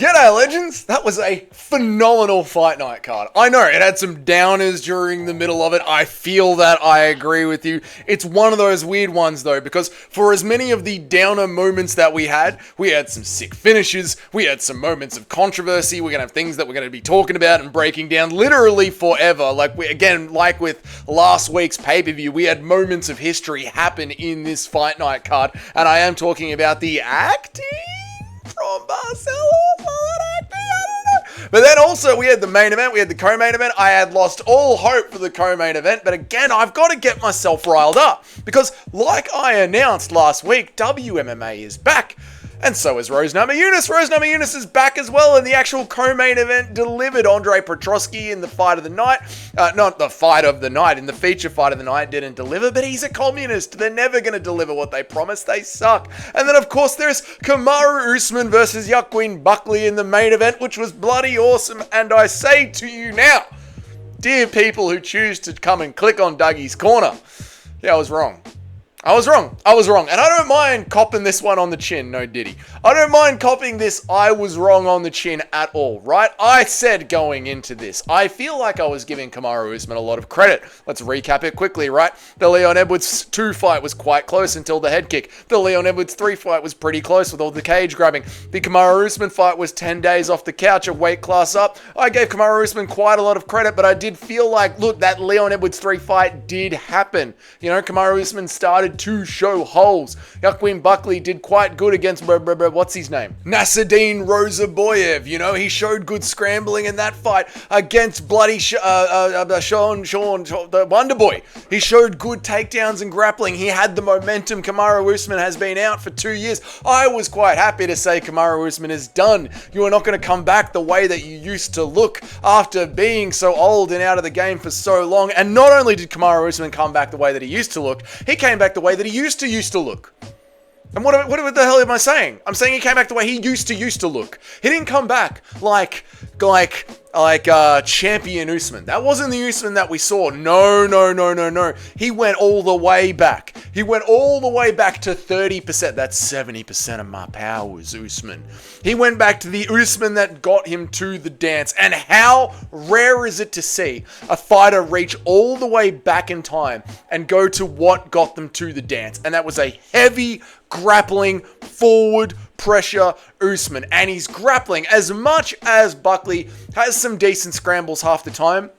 G'day, legends! That was a phenomenal fight night card. I know, it had some downers during the middle of it. I feel that. I agree with you. It's one of those weird ones, though, because for as many of the downer moments that we had some sick finishes, we had some moments of controversy, we're going to have things that we're going to be talking about and breaking down literally forever. Like with last week's pay-per-view, we had moments of history happen in this fight night card, and I am talking about the acting from Barcelona. But then also we had the main event, we had the co-main event. I had lost all hope for the co-main event, but again, I've got to get myself riled up because like I announced last week, WMMA is back. And so is Rose Namajunas. Rose Namajunas is back as well, and the actual co-main event delivered. Andre Petrosky in the fight of the night. Not the fight of the night, in the feature fight of the night didn't deliver, but he's a communist. They're never going to deliver what they promise. They suck. And then, of course, there's Kamaru Usman versus Buckley in the main event, which was bloody awesome. And I say to you now, dear people who choose to come and click on Dougie's Corner, yeah, I was wrong. I was wrong. And I don't mind copping this one on the chin, no diddy. I don't mind copping this I was wrong on the chin at all, right? I said going into this, I feel like I was giving Kamaru Usman a lot of credit. Let's recap it quickly, right? The Leon Edwards 2 fight was quite close until the head kick. The Leon Edwards 3 fight was pretty close with all the cage grabbing. The Kamaru Usman fight was 10 days off the couch, a weight class up. I gave Kamaru Usman quite a lot of credit, but I did feel like, look, that Leon Edwards 3 fight did happen. You know, Kamaru Usman started to show holes. Buckley did quite good against, what's his name? Nasruddin Rozaboyev. You know, he showed good scrambling in that fight against bloody Sean, the Wonder Boy. He showed good takedowns and grappling. He had the momentum. Kamaru Usman has been out for 2 years. I was quite happy to say Kamaru Usman is done. You are not going to come back the way that you used to look after being so old and out of the game for so long. And not only did Kamaru Usman come back the way that he used to look, he came back the way that he used to look. And what the hell am I saying? I'm saying he came back the way he used to look. He didn't come back like champion Usman. That wasn't the Usman that we saw. No. He went all the way back. He went all the way back to 30%. That's 70% of my powers, Usman. He went back to the Usman that got him to the dance. And how rare is it to see a fighter reach all the way back in time and go to what got them to the dance? And that was a heavy grappling forward pressure Usman. And he's grappling as much as Buckley has some decent scrambles half the time.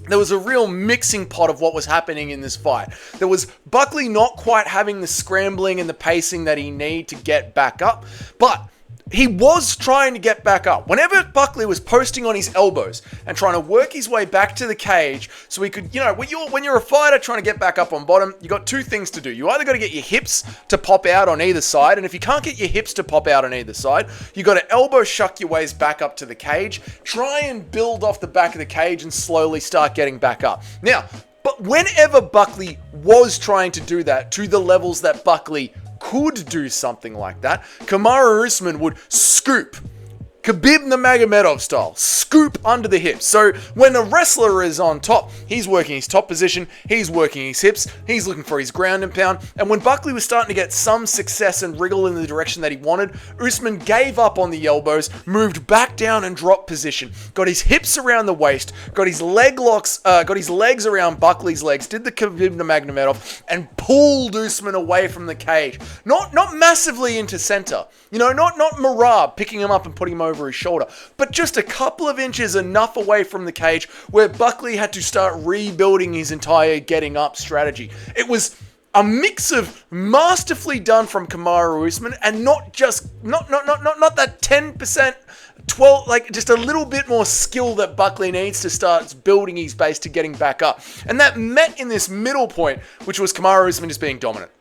There was a real mixing pot of what was happening in this fight. There was Buckley not quite having the scrambling and the pacing that he needed to get back up, but he was trying to get back up. Whenever Buckley was posting on his elbows and trying to work his way back to the cage so he could, you know, when you're a fighter trying to get back up on bottom, you got two things to do. You either got to get your hips to pop out on either side, and if you can't get your hips to pop out on either side, you got to elbow shuck your ways back up to the cage, try and build off the back of the cage and slowly start getting back up. Now, but whenever Buckley was trying to do that to the levels that Buckley could do something like that, Kamaru Usman would scoop, Khabib Nurmagomedov style, scoop under the hips. So when a wrestler is on top, he's working his top position, he's working his hips, he's looking for his ground and pound. And when Buckley was starting to get some success and wriggle in the direction that he wanted, Usman gave up on the elbows, moved back down and dropped position, got his hips around the waist, got his leg locks, got his legs around Buckley's legs, did the Khabib Nurmagomedov, and pulled Usman away from the cage. Not massively into center, you know, not Marab picking him up and putting him over his shoulder, but just a couple of inches enough away from the cage where Buckley had to start rebuilding his entire getting up strategy. It was a mix of masterfully done from Kamaru Usman and not that 10%, 12, like just a little bit more skill that Buckley needs to start building his base to getting back up. And that met in this middle point, which was Kamaru Usman just being dominant.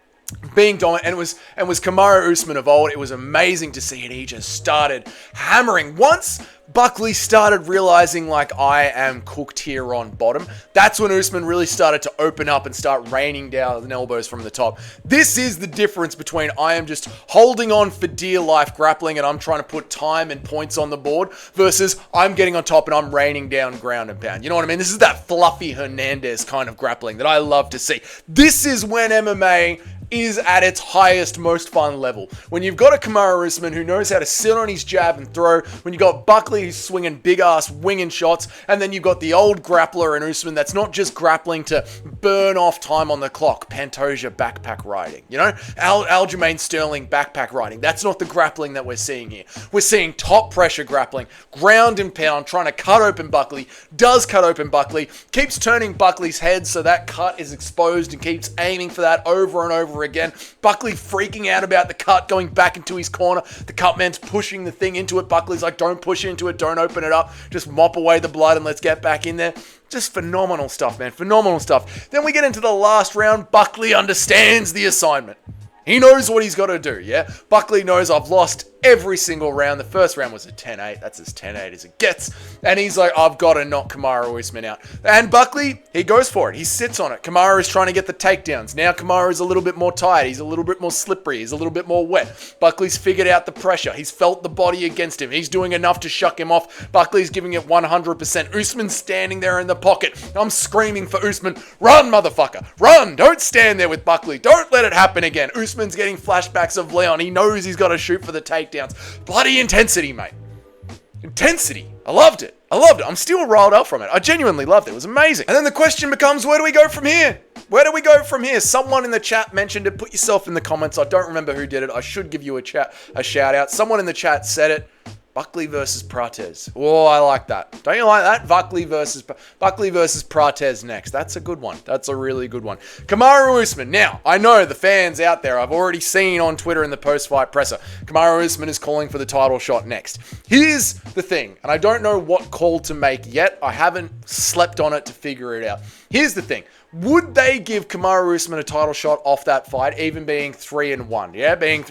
And it was Kamaru Usman of old. It was amazing to see it. He just started hammering. Once Buckley started realizing, like, I am cooked here on bottom, that's when Usman really started to open up and start raining down elbows from the top. This is the difference between I am just holding on for dear life grappling and I'm trying to put time and points on the board versus I'm getting on top and I'm raining down ground and pound. You know what I mean? This is that fluffy Hernandez kind of grappling that I love to see. This is when MMA is at its highest, most fun level. When you've got a Kamaru Usman who knows how to sit on his jab and throw, when you've got Buckley who's swinging big-ass winging shots, and then you've got the old grappler in Usman that's not just grappling to burn off time on the clock, Pantoja backpack riding, you know? Aljamain Sterling backpack riding. That's not the grappling that we're seeing here. We're seeing top pressure grappling, ground and pound, trying to cut open Buckley, does cut open Buckley, keeps turning Buckley's head so that cut is exposed and keeps aiming for that over and over again. Buckley freaking out about the cut, going back into his corner. The cut man's pushing the thing into it. Buckley's like, don't push into it, don't open it up, just mop away the blood and let's get back in there. Just phenomenal stuff, man. Phenomenal stuff. Then we get into the last round. Buckley understands the assignment. He knows what he's got to do, yeah? Buckley knows I've lost every single round. The first round was a 10-8. That's as 10-8 as it gets. And he's like, I've got to knock Kamaru Usman out. And Buckley, he goes for it. He sits on it. Kamaru is trying to get the takedowns. Now Kamaru is a little bit more tired. He's a little bit more slippery. He's a little bit more wet. Buckley's figured out the pressure. He's felt the body against him. He's doing enough to shuck him off. Buckley's giving it 100%. Usman's standing there in the pocket. I'm screaming for Usman. Run, motherfucker. Run. Don't stand there with Buckley. Don't let it happen again. Usman's getting flashbacks of Leon. He knows he's got to shoot for the takedowns. Bloody intensity, mate. Intensity. I loved it. I'm still riled up from it. I genuinely loved it. It was amazing. And then the question becomes, where do we go from here? Where do we go from here? Someone in the chat mentioned it. Put yourself in the comments. I don't remember who did it. I should give you a shout out. Someone in the chat said it. Buckley versus Prates. Oh, I like that. Don't you like that? Buckley versus Prates next. That's a good one. That's a really good one. Kamaru Usman. Now, I know the fans out there, I've already seen on Twitter in the post-fight presser, Kamaru Usman is calling for the title shot next. Here's the thing, and I don't know what call to make yet. I haven't slept on it to figure it out. Here's the thing. Would they give Kamaru Usman a title shot off that fight, even being 3-1? Yeah, being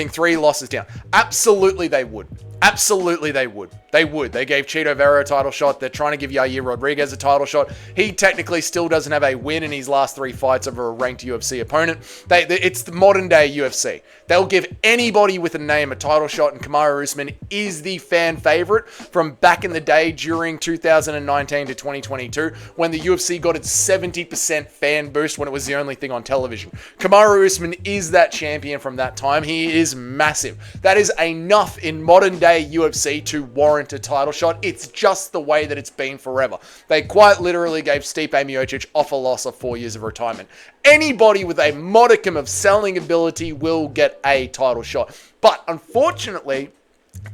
three losses down. Absolutely, they would. Absolutely, they would. They would. They gave Chito Vera a title shot. They're trying to give Yair Rodriguez a title shot. He technically still doesn't have a win in his last 3 fights over a ranked UFC opponent. It's the modern day UFC. They'll give anybody with a name a title shot, and Kamaru Usman is the fan favorite from back in the day during 2019 to 2022 when the UFC got its 70% fan boost when it was the only thing on television. Kamaru Usman is that champion from that time. He is massive. That is enough in modern day UFC to warrant a title shot. It's just the way that it's been forever. They quite literally gave Stipe Miocic off a loss of 4 years of retirement. Anybody with a modicum of selling ability will get a title shot. But unfortunately,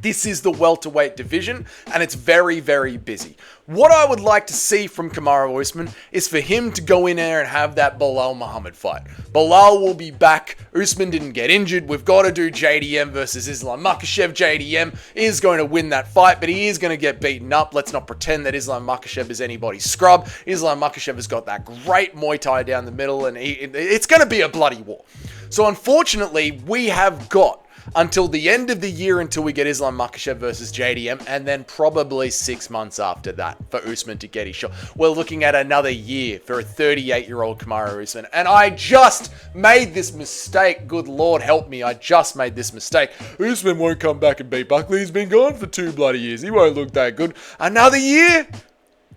this is the welterweight division, and it's very, very busy. What I would like to see from Kamaru Usman is for him to go in there and have that Belal Muhammad fight. Belal will be back. Usman didn't get injured. We've got to do JDM versus Islam Makhachev. JDM is going to win that fight, but he is going to get beaten up. Let's not pretend that Islam Makhachev is anybody's scrub. Islam Makhachev has got that great Muay Thai down the middle, and it's going to be a bloody war. So unfortunately, we have got until the end of the year until we get Islam Makhachev versus JDM, and then probably 6 months after that for Usman to get his shot. We're looking at another year for a 38-year-old Kamaru Usman. And I just made this mistake. Good Lord help me. I just made this mistake. Usman won't come back and beat Buckley. He's been gone for 2 bloody years. He won't look that good. Another year?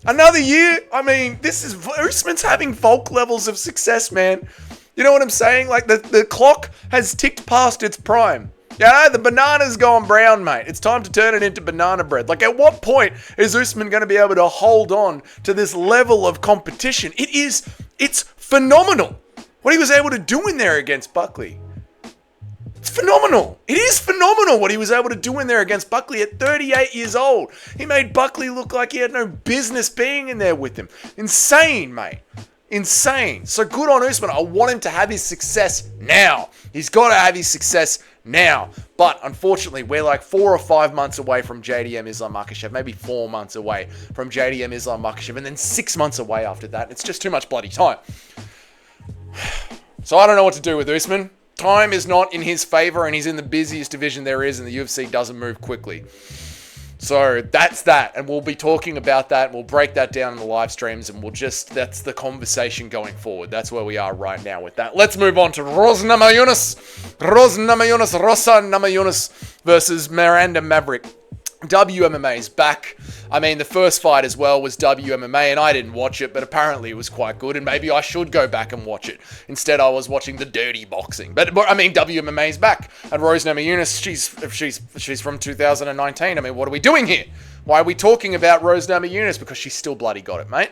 Another year? I mean, Usman's having Volk levels of success, man. You know what I'm saying? Like, the clock has ticked past its prime. Yeah, the banana's gone brown, mate. It's time to turn it into banana bread. Like, at what point is Usman going to be able to hold on to this level of competition? It's phenomenal what he was able to do in there against Buckley. It's phenomenal. It is phenomenal what he was able to do in there against Buckley at 38 years old. He made Buckley look like he had no business being in there with him. Insane, mate. Insane. So good on Usman. I want him to have his success now. He's got to have his success now. But unfortunately, we're like 4 or 5 months away from JDM Islam Makhachev. Maybe 4 months away from JDM Islam Makhachev. And then 6 months away after that. It's just too much bloody time. So I don't know what to do with Usman. Time is not in his favor, and he's in the busiest division there is, and the UFC doesn't move quickly. So that's that, and we'll be talking about that. We'll break that down in the live streams, and that's the conversation going forward. That's where we are right now with that. Let's move on to Rosa Namajunas versus Miranda Maverick. WMMA is back. I mean, the first fight as well was WMMA, and I didn't watch it, but apparently it was quite good, and maybe I should go back and watch it. Instead, I was watching the dirty boxing. But I mean, WMMA is back, and Rose Namajunas, she's from 2019. I mean, what are we doing here? Why are we talking about Rose Namajunas? Because she still bloody got it, mate.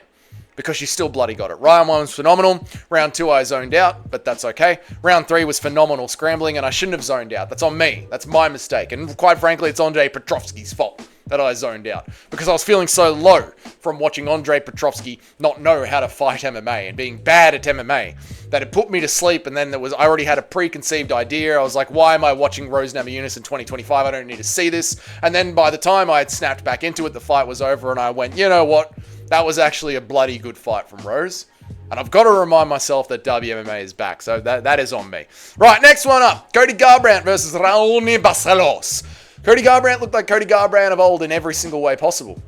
Because she still bloody got it. Round 1 was phenomenal. Round 2 I zoned out, but that's okay. Round 3 was phenomenal scrambling, and I shouldn't have zoned out. That's on me. That's my mistake. And quite frankly, it's Andre Petrovsky's fault that I zoned out. Because I was feeling so low from watching Andre Petrovsky not know how to fight MMA and being bad at MMA that it put me to sleep. And then I already had a preconceived idea. I was like, why am I watching Rose Namajunas in 2025? I don't need to see this. And then by the time I had snapped back into it, the fight was over, and I went, you know what? That was actually a bloody good fight from Rose. And I've got to remind myself that WMMA is back. So that is on me. Right, next one up. Cody Garbrandt versus Raul Barcelos. Cody Garbrandt looked like Cody Garbrandt of old in every single way possible.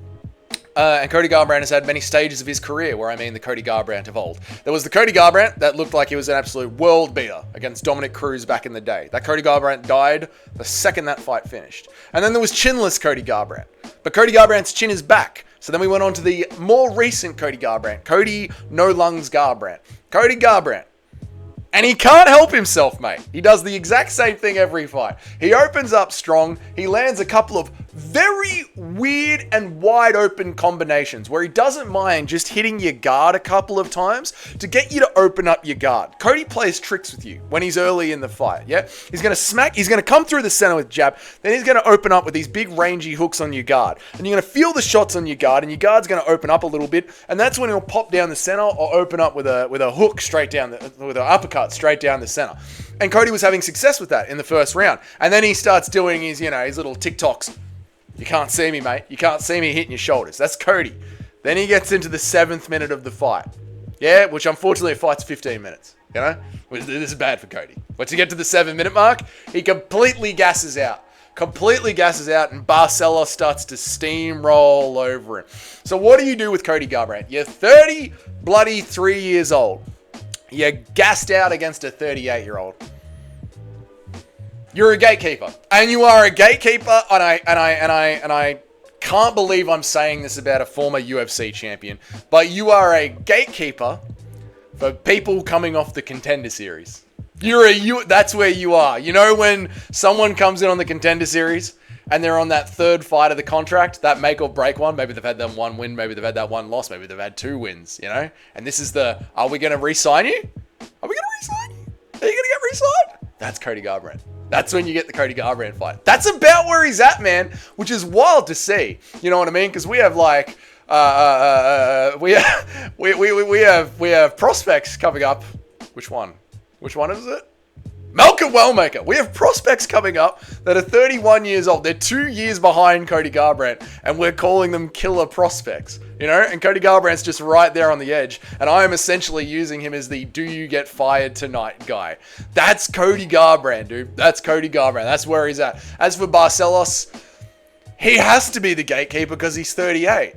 And Cody Garbrandt has had many stages of his career, where I mean the Cody Garbrandt of old. There was the Cody Garbrandt that looked like he was an absolute world beater against Dominic Cruz back in the day. That Cody Garbrandt died the second that fight finished. And then there was chinless Cody Garbrandt. But Cody Garbrandt's chin is back. So then we went on to the more recent Cody Garbrandt. Cody No Lungs Garbrandt. Cody Garbrandt. And he can't help himself, mate. He does the exact same thing every fight. He opens up strong. He lands a couple of very weird and wide open combinations where he doesn't mind just hitting your guard a couple of times to get you to open up your guard. Cody plays tricks with you when he's early in the fight, yeah? He's going to come through the center with jab, then he's going to open up with these big rangy hooks on your guard. And you're going to feel the shots on your guard, and your guard's going to open up a little bit, and that's when he'll pop down the center or open up with a hook straight down, with an uppercut straight down the center. And Cody was having success with that in the first round. And then he starts doing his little TikToks. You can't see me, mate. You can't see me hitting your shoulders. That's Cody. Then he gets into the 7th minute of the fight. Yeah, which unfortunately a fight's 15 minutes. You know? This is bad for Cody. But to get to the 7-minute mark, he completely gasses out. And Barcelos starts to steamroll over him. So what do you do with Cody Garbrandt? You're 3 years old. You're gassed out against a 38-year-old. You're a gatekeeper, and you are a gatekeeper. And I can't believe I'm saying this about a former UFC champion, but you are a gatekeeper for people coming off the Contender Series. That's where you are. You know when someone comes in on the Contender Series and they're on that 3rd fight of the contract, that make or break one. Maybe they've had that 1 win, maybe they've had that 1 loss, maybe they've had 2 wins. You know, and this is are we going to re-sign you? Are we going to re-sign you? Are you going to get re-signed? That's Cody Garbrandt. That's when you get the Cody Garbrandt fight. That's about where he's at, man, which is wild to see. You know what I mean? Because we have like we have prospects coming up. Which one? Which one is it? Malcolm Wellmaker. We have prospects coming up that are 31 years old. They're 2 years behind Cody Garbrandt, and we're calling them killer prospects. You know, and Cody Garbrandt's just right there on the edge, and I am essentially using him as the do you get fired tonight guy. That's Cody Garbrandt, dude. That's Cody Garbrandt. That's where he's at. As for Barcelos, he has to be the gatekeeper because he's 38.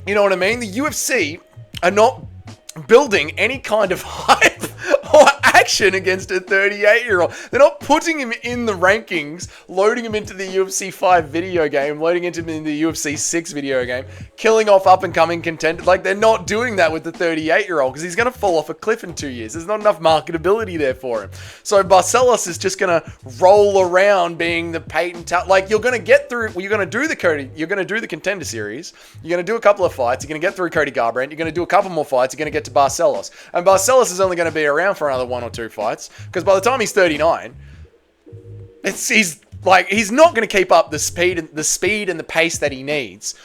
You know what I mean? The UFC are not building any kind of hype or action against a 38-year-old. They're not putting him in the rankings, loading him into the UFC 5 video game, loading him into the UFC 6 video game, killing off up-and-coming contenders. Like, they're not doing that with the 38-year-old because he's going to fall off a cliff in 2 years. There's not enough marketability there for him. So Barcelos is just going to roll around being the patent talent. Like, you're going to get through, you're going to do the Contender Series, you're going to do a couple of fights, you're going to get through Cody Garbrandt, you're going to do a couple more fights, you're going to get to Barcelos. And Barcelos is only going to be around for another 1 or 2 fights, because by the time he's 39, he's not going to keep up the speed and the pace that he needs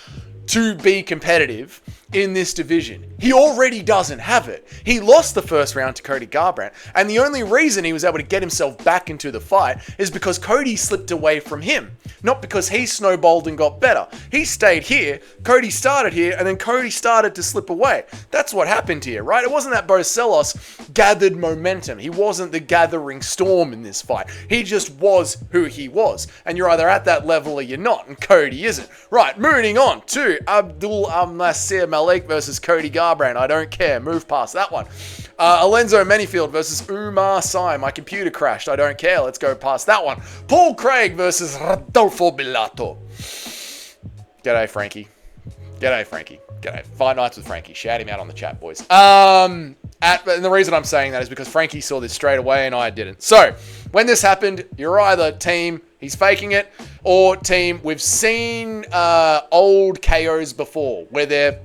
to be competitive in this division. He already doesn't have it. He lost the first round to Cody Garbrandt, and the only reason he was able to get himself back into the fight is because Cody slipped away from him, not because he snowballed and got better. He stayed here, Cody started here, and then Cody started to slip away. That's what happened here, right? It wasn't that Barcelos gathered momentum. He wasn't the gathering storm in this fight. He just was who he was, and you're either at that level or you're not, and Cody isn't. Right, moving on to Abdul Nasir Malik versus Cody Garbrandt. I don't care. Move past that one. Alenzo Menifield versus Umar Sy. My computer crashed. I don't care. Let's go past that one. Paul Craig versus Rodolfo Bellato. G'day, Frankie. G'day, Frankie. G'day. Fight Nights with Frankie. Shout him out on the chat, boys. And the reason I'm saying that is because Frankie saw this straight away and I didn't. So, when this happened, you're either team, he's faking it, or team, we've seen old KOs before where they're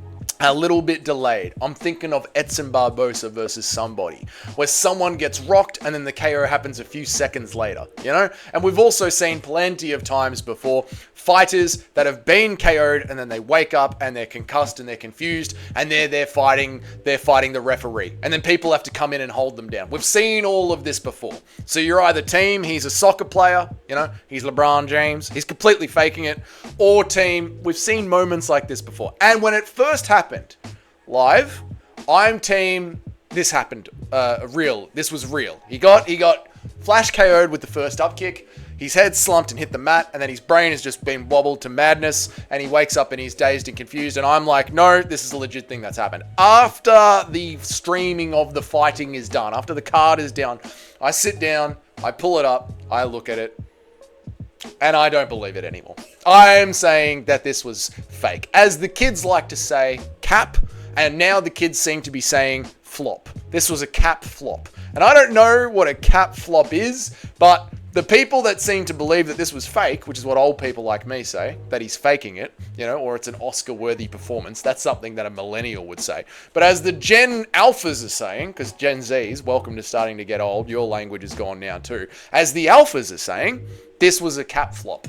a little bit delayed. I'm thinking of Edson Barbosa versus somebody, where someone gets rocked and then the KO happens a few seconds later, you know? And we've also seen plenty of times before fighters that have been KO'd and then they wake up and they're concussed and they're confused and they're fighting the referee. And then people have to come in and hold them down. We've seen all of this before. So you're either team, he's a soccer player, you know, he's LeBron James, he's completely faking it, or team, we've seen moments like this before. And when it first happened live, I'm team, this happened, real. This was real. He got flash KO'd with the first up kick. His head slumped and hit the mat, and then his brain has just been wobbled to madness, and he wakes up and he's dazed and confused, and I'm like, no, this is a legit thing that's happened. After the streaming of the fighting is done, after the card is down, I sit down, I pull it up, I look at it, and I don't believe it anymore. I am saying that this was fake. As the kids like to say, cap, and now the kids seem to be saying flop. This was a cap flop. And I don't know what a cap flop is, but the people that seem to believe that this was fake, which is what old people like me say, that he's faking it, you know, or it's an Oscar-worthy performance, that's something that a millennial would say. But as the Gen Alphas are saying, because Gen Zs, welcome to starting to get old, your language is gone now too. As the Alphas are saying, this was a cap flop.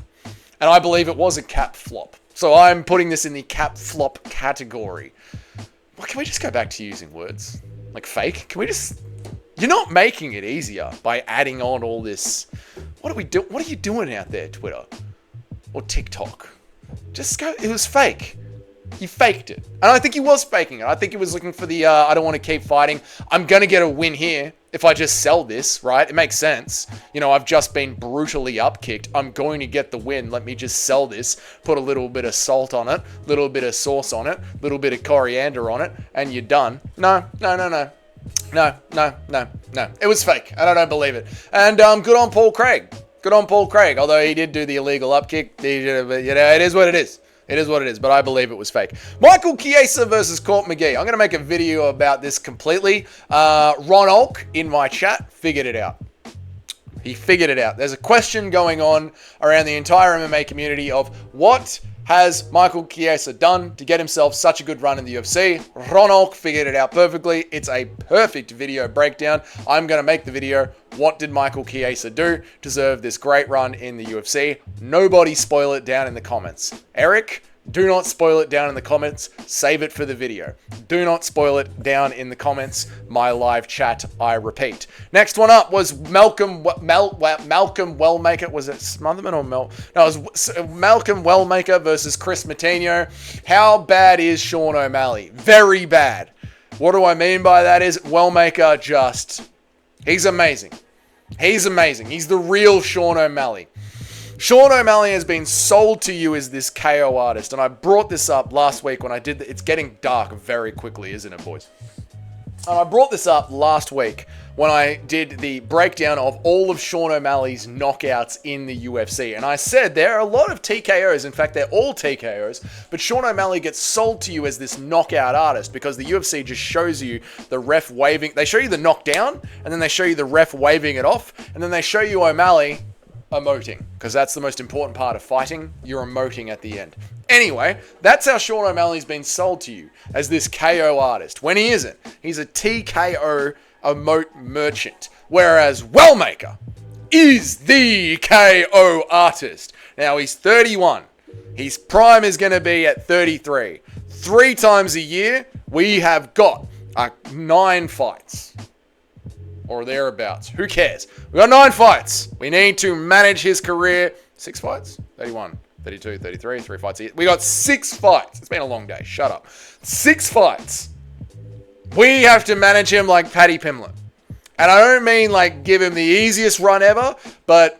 And I believe it was a cap flop. So I'm putting this in the cap flop category. Well, can we just go back to using words? Like fake? Can we just... You're not making it easier by adding on all this. What are we doing? What are you doing out there, Twitter or TikTok? Just go. It was fake. He faked it, and I think he was faking it. I think he was looking for the. I don't want to keep fighting. I'm gonna get a win here if I just sell this, right? It makes sense. You know, I've just been brutally upkicked. I'm going to get the win. Let me just sell this. Put a little bit of salt on it, little bit of sauce on it, little bit of coriander on it, and you're done. No. No. It was fake, and I don't believe it. And good on Paul Craig. Good on Paul Craig. Although he did do the illegal upkick, you know, it is what it is. It is what it is, but I believe it was fake. Michael Chiesa versus Court McGee. I'm going to make a video about this completely. Ron Olk in my chat figured it out. He figured it out. There's a question going on around the entire MMA community of what has Michael Chiesa done to get himself such a good run in the UFC? Ron Olk figured it out perfectly. It's a perfect video breakdown. I'm going to make the video. What did Michael Chiesa do to deserve this great run in the UFC? Nobody spoil it down in the comments. Eric, do not spoil it down in the comments. Save it for the video. Do not spoil it down in the comments. My live chat, I repeat. Next one up was Malcolm Wellmaker. Was it Smotherman or Mel? No, it was Malcolm Wellmaker versus Chris Matinho. How bad is Sean O'Malley? Very bad. What do I mean by that is Wellmaker he's amazing. He's amazing. He's the real Sean O'Malley. Sean O'Malley has been sold to you as this KO artist, and I brought this up last week when I did it's getting dark very quickly, isn't it, boys? And I brought this up last week when I did the breakdown of all of Sean O'Malley's knockouts in the UFC. And I said there are a lot of TKOs. In fact, they're all TKOs. But Sean O'Malley gets sold to you as this knockout artist because the UFC just shows you the ref waving. They show you the knockdown, and then they show you the ref waving it off, and then they show you O'Malley emoting, because that's the most important part of fighting. You're emoting at the end. Anyway, that's how Sean O'Malley's been sold to you, as this KO artist, when he isn't. He's a TKO emote merchant, whereas Wellmaker is the KO artist. Now, he's 31. His prime is going to be at 33. 3 times a year, we have got 9 fights. Or thereabouts. Who cares? We got 9 fights. We need to manage his career. 6 fights? 31, 32, 33, 3 fights a year. We got 6 fights. It's been a long day. Shut up. 6 fights. We have to manage him like Paddy Pimblett. And I don't mean like give him the easiest run ever, but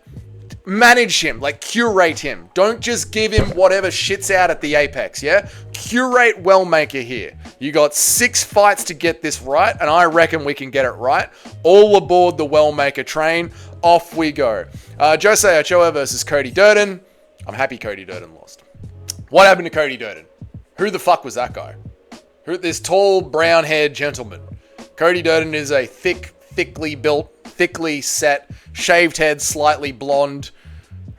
manage him, like curate him. Don't just give him whatever shits out at the apex, yeah? Curate Wellmaker here. You got 6 fights to get this right, and I reckon we can get it right. All aboard the Wellmaker train. Off we go. Jose Ochoa versus Cody Durden. I'm happy Cody Durden lost. What happened to Cody Durden? Who the fuck was that guy? This tall, brown-haired gentleman. Cody Durden is a thickly built, thickly set, shaved head, slightly blonde.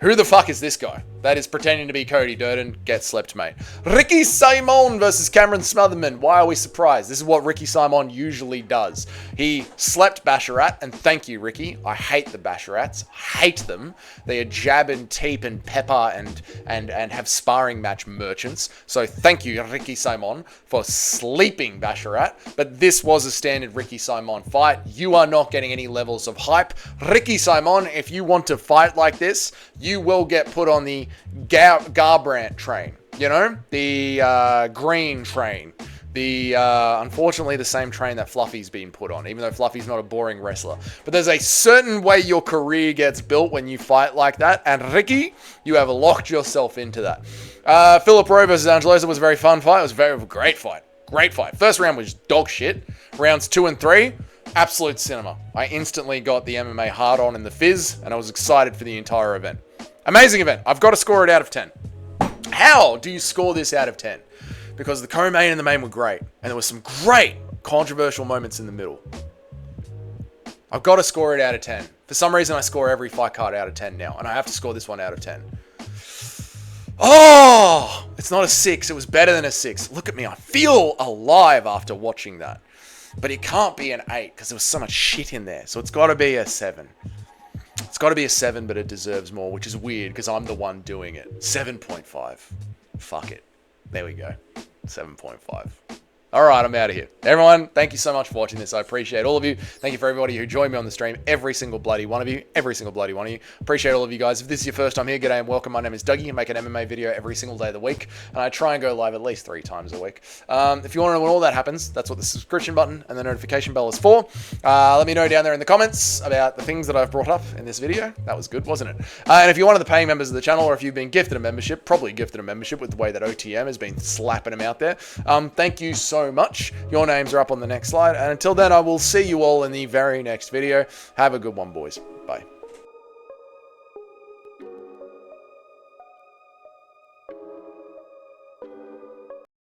Who the fuck is this guy that is pretending to be Cody Durden? Get slept, mate. Ricky Simon versus Cameron Smotherman. Why are we surprised? This is what Ricky Simon usually does. He slept Basharat, and thank you, Ricky. I hate the Basharats. I hate them. They are jab and teep and pepper and have sparring match merchants. So thank you, Ricky Simon, for sleeping Basharat. But this was a standard Ricky Simon fight. You are not getting any levels of hype. Ricky Simon, if you want to fight like this, you will get put on the Garbrandt train, you know, the green train, the unfortunately the same train that Fluffy's been put on, even though Fluffy's not a boring wrestler. But there's a certain way your career gets built when you fight like that, and Ricky, you have locked yourself into that. Philip Rowe versus Angelosa was a very fun fight. It was a very great fight. Great fight. First round was dog shit. Rounds 2 and 3, absolute cinema. I instantly got the MMA hard on in the fizz, and I was excited for the entire event. Amazing event. I've got to score it out of 10. How do you score this out of 10? Because the co-main and the main were great, and there were some great controversial moments in the middle. I've got to score it out of 10. For some reason, I score every fight card out of 10 now, and I have to score this one out of 10. Oh, it's not a 6. It was better than a 6. Look at me. I feel alive after watching that. But it can't be an 8 because there was so much shit in there. So it's got to be a 7. It's got to be a 7, but it deserves more, which is weird because I'm the one doing it. 7.5. Fuck it. There we go. 7.5. All right, I'm out of here. Everyone, thank you so much for watching this. I appreciate all of you. Thank you for everybody who joined me on the stream. Every single bloody one of you. Every single bloody one of you. Appreciate all of you guys. If this is your first time here, g'day and welcome. My name is Dougie. I make an MMA video every single day of the week, and I try and go live at least 3 times a week. If you want to know when all that happens, that's what the subscription button and the notification bell is for. Let me know down there in the comments about the things that I've brought up in this video. That was good, wasn't it? And if you're one of the paying members of the channel, or if you've been gifted a membership, probably gifted a membership with the way that OTM has been slapping them out there, thank you so much. Your names are up on the next slide. And until then, I will see you all in the very next video. Have a good one, boys. Bye.